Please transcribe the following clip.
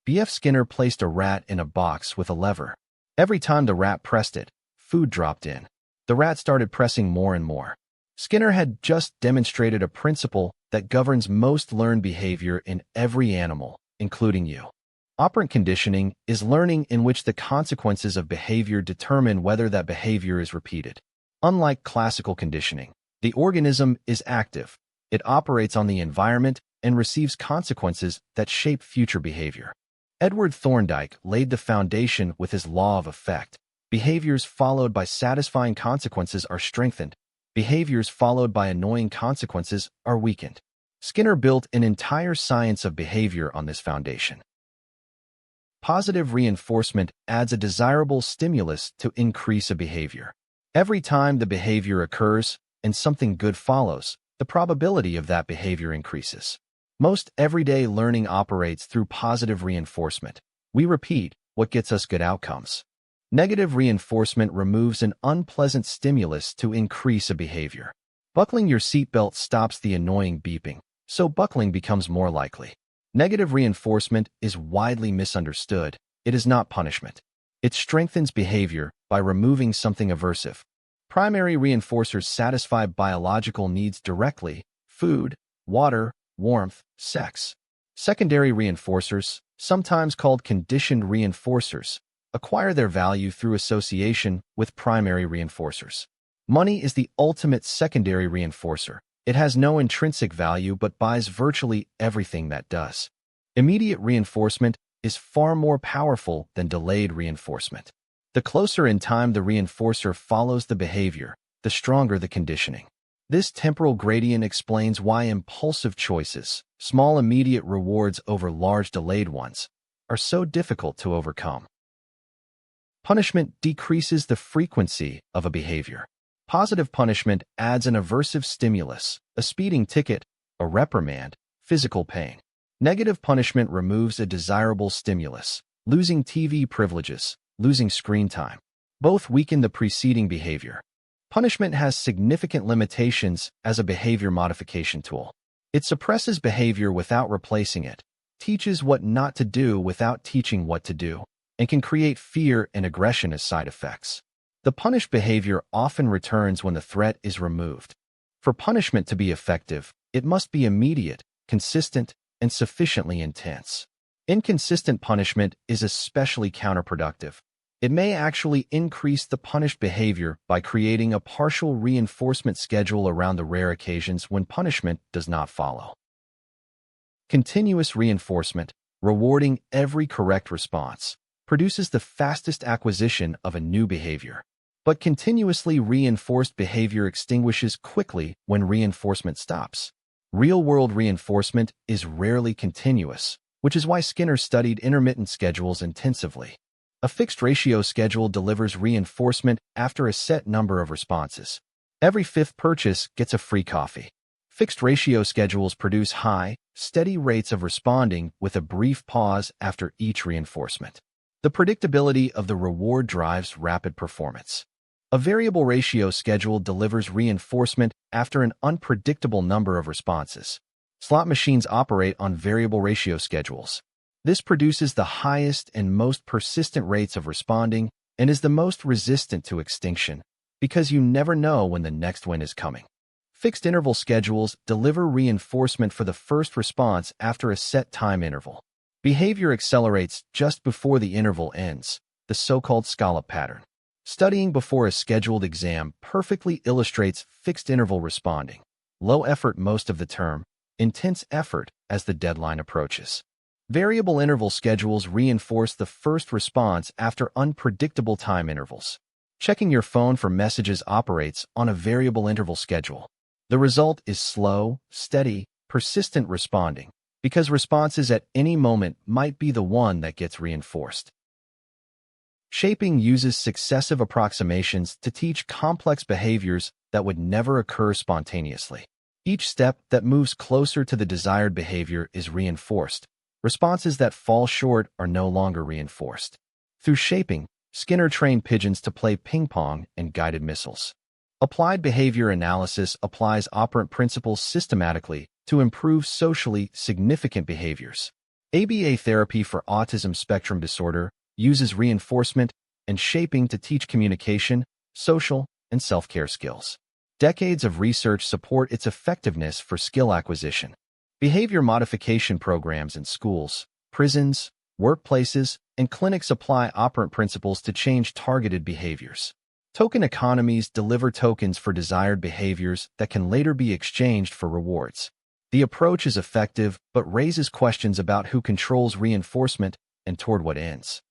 B.F. Skinner placed a rat in a box with a lever. Every time the rat pressed it, food dropped in. The rat started pressing more and more. Skinner had just demonstrated a principle that governs most learned behavior in every animal, including you. Operant conditioning is learning in which the consequences of behavior determine whether that behavior is repeated. Unlike classical conditioning, the organism is active. It operates on the environment and receives consequences that shape future behavior. Edward Thorndike laid the foundation with his law of effect. Behaviors followed by satisfying consequences are strengthened. Behaviors followed by annoying consequences are weakened. Skinner built an entire science of behavior on this foundation. Positive reinforcement adds a desirable stimulus to increase a behavior. Every time the behavior occurs and something good follows, the probability of that behavior increases. Most everyday learning operates through positive reinforcement. We repeat what gets us good outcomes. Negative reinforcement removes an unpleasant stimulus to increase a behavior. Buckling your seatbelt stops the annoying beeping, so buckling becomes more likely. Negative reinforcement is widely misunderstood. It is not punishment. It strengthens behavior by removing something aversive. Primary reinforcers satisfy biological needs directly: food, water, warmth, sex. Secondary reinforcers, sometimes called conditioned reinforcers, acquire their value through association with primary reinforcers. Money is the ultimate secondary reinforcer. It has no intrinsic value but buys virtually everything that does. Immediate reinforcement is far more powerful than delayed reinforcement. The closer in time the reinforcer follows the behavior, the stronger the conditioning. This temporal gradient explains why impulsive choices, small immediate rewards over large delayed ones, are so difficult to overcome. Punishment decreases the frequency of a behavior. Positive punishment adds an aversive stimulus: a speeding ticket, a reprimand, physical pain. Negative punishment removes a desirable stimulus: losing TV privileges, losing screen time. Both weaken the preceding behavior. Punishment has significant limitations as a behavior modification tool. It suppresses behavior without replacing it, teaches what not to do without teaching what to do, and can create fear and aggression as side effects. The punished behavior often returns when the threat is removed. For punishment to be effective, it must be immediate, consistent, and sufficiently intense. Inconsistent punishment is especially counterproductive. It may actually increase the punished behavior by creating a partial reinforcement schedule around the rare occasions when punishment does not follow. Continuous reinforcement, rewarding every correct response, produces the fastest acquisition of a new behavior. But continuously reinforced behavior extinguishes quickly when reinforcement stops. Real-world reinforcement is rarely continuous, which is why Skinner studied intermittent schedules intensively. A fixed ratio schedule delivers reinforcement after a set number of responses. Every fifth purchase gets a free coffee. Fixed ratio schedules produce high, steady rates of responding with a brief pause after each reinforcement. The predictability of the reward drives rapid performance. A variable ratio schedule delivers reinforcement after an unpredictable number of responses. Slot machines operate on variable ratio schedules. This produces the highest and most persistent rates of responding and is the most resistant to extinction because you never know when the next win is coming. Fixed interval schedules deliver reinforcement for the first response after a set time interval. Behavior accelerates just before the interval ends, the so-called scallop pattern. Studying before a scheduled exam perfectly illustrates fixed interval responding. Low effort most of the term, intense effort as the deadline approaches. Variable interval schedules reinforce the first response after unpredictable time intervals. Checking your phone for messages operates on a variable interval schedule. The result is slow, steady, persistent responding, because responses at any moment might be the one that gets reinforced. Shaping uses successive approximations to teach complex behaviors that would never occur spontaneously. Each step that moves closer to the desired behavior is reinforced. Responses that fall short are no longer reinforced. Through shaping, Skinner trained pigeons to play ping pong and guided missiles. Applied behavior analysis applies operant principles systematically to improve socially significant behaviors. ABA therapy for autism spectrum disorder uses reinforcement and shaping to teach communication, social, and self-care skills. Decades of research support its effectiveness for skill acquisition. Behavior modification programs in schools, prisons, workplaces, and clinics apply operant principles to change targeted behaviors. Token economies deliver tokens for desired behaviors that can later be exchanged for rewards. The approach is effective but raises questions about who controls reinforcement and toward what ends.